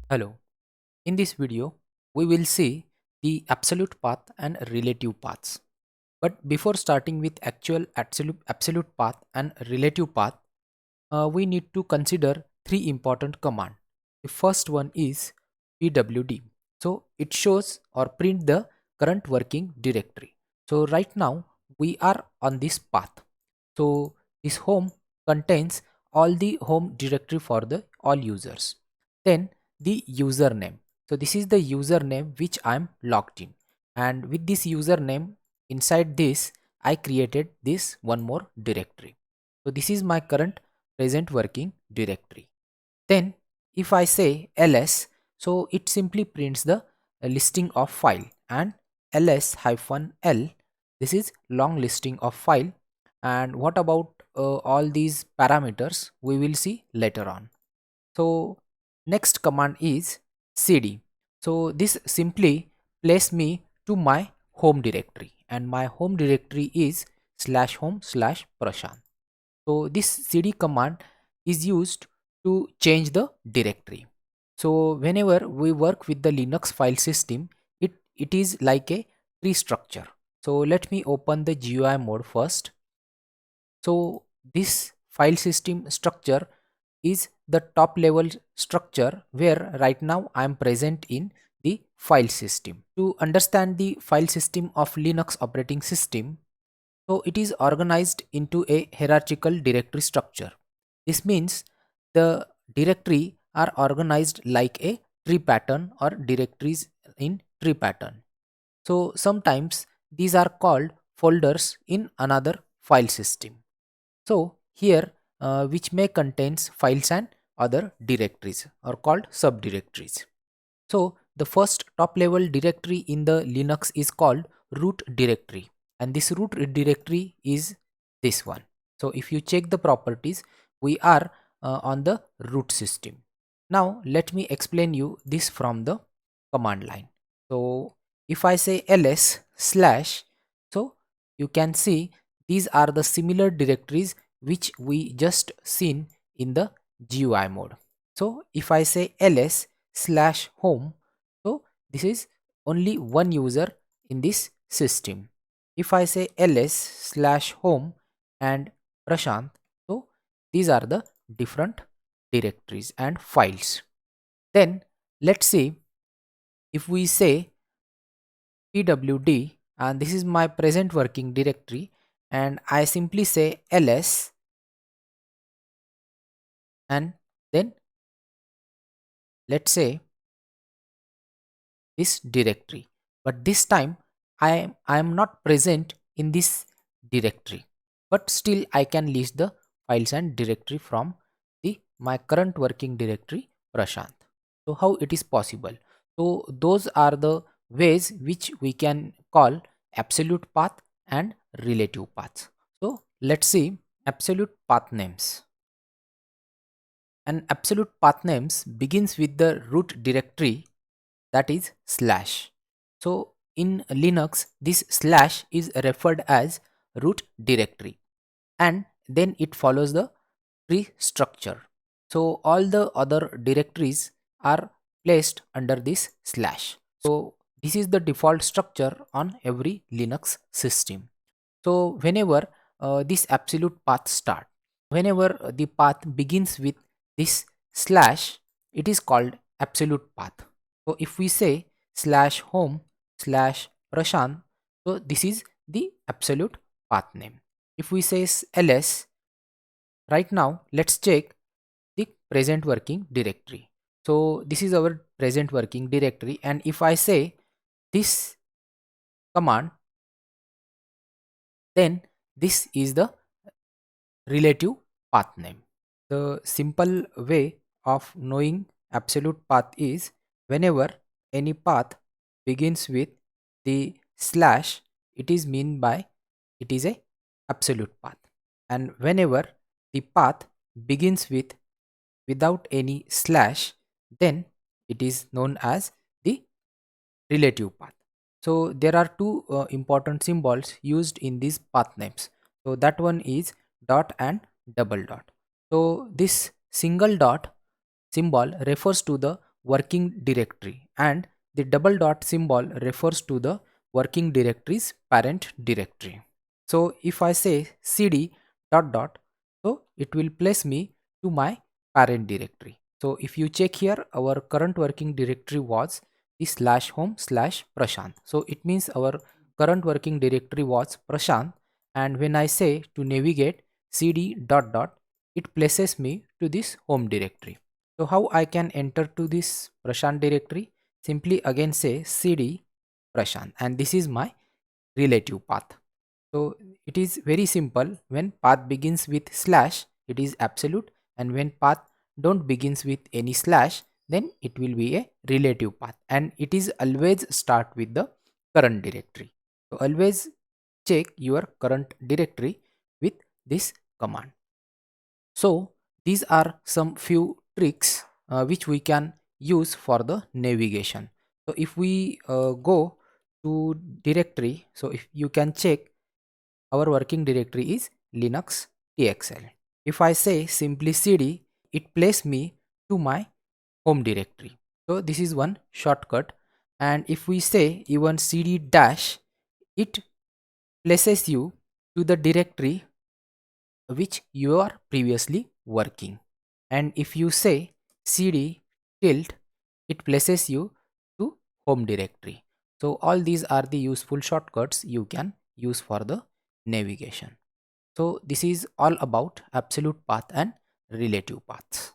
Hello. In this video, we will see the absolute path and relative paths. But before starting with actual absolute path and relative path, we need to consider three important commands. The first one is pwd. So it shows or print the current working directory. So right now we are on this path. So this home contains all the home directory for the all users. Then the username. So this is the username which I'm logged in. And with this username inside this, I created this one more directory. So this is my current present working directory. Then if I say ls, so it simply prints the listing of file, and ls hyphen l, this is long listing of file. And what about all these parameters we will see later on. So next command is cd. So this simply place me to my home directory, and my home directory is slash home slash prashant. So this cd command is used to change the directory. So whenever we work with the Linux file system, it is like a tree structure. So let me open the GUI mode first. So this file system structure is the top level structure where right now I am present in the file system. To understand the file system of Linux operating system, so it is organized into a hierarchical directory structure. This means the directory are organized like a tree pattern or directories in tree pattern. So sometimes these are called folders in another file system. So here which may contains files and other directories are called subdirectories. So the first top level directory in the Linux is called root directory, and this root directory is this one. So if you check the properties, we are on the root system. Now let me explain you this from the command line. So if I say ls slash, so you can see these are the similar directories which we just seen in the GUI mode. So if I say ls slash home, so this is only one user in this system. If I say ls slash home and prashant, so these are the different directories and files. Then let's see, if we say pwd, and this is my present working directory, and I simply say ls and then let's say this directory, but this time I am not present in this directory, but still I can list the files and directory from the my current working directory Prashant. So how it is possible? So those are the ways which we can call absolute path and relative paths. So let's see absolute path names. An absolute path names begins with the root directory, that is slash. So in Linux, this slash is referred as root directory, and then it follows the tree structure. So all the other directories are placed under this slash. So this is the default structure on every Linux system. So whenever this absolute path start, whenever the path begins with this slash, it is called absolute path. So if we say slash home slash prashant, so this is the absolute path name. If we say ls, right now let's check the present working directory. So this is our present working directory, and if I say this command, then this is the relative path name. The simple way of knowing absolute path is whenever any path begins with the slash, it is mean by it is a absolute path. And whenever the path begins with without any slash, then it is known as the relative path. So there are two important symbols used in these path names. So that one is dot and double dot. So this single dot symbol refers to the working directory, and the double dot symbol refers to the working directory's parent directory. So if I say cd dot dot, so it will place me to my parent directory. So if you check here, our current working directory was the slash home slash Prashant. So it means our current working directory was Prashant, and when I say to navigate cd dot dot, it places me to this home directory. So how I can enter to this Prashant directory? Simply again say cd Prashant, and this is my relative path. So it is very simple. When path begins with slash, it is absolute, and when path don't begins with any slash, then it will be a relative path, and it is always start with the current directory. So always check your current directory with this command. So these are some few tricks which we can use for the navigation. So if we go to directory, so if you can check, our working directory is Linux TXL. If I say simply cd, it places me to my home directory. So this is one shortcut. And if we say even cd dash, it places you to the directory which you are previously working. And if you say cd tilt, it places you to home directory. So all these are the useful shortcuts you can use for the navigation. So this is all about absolute path and relative paths.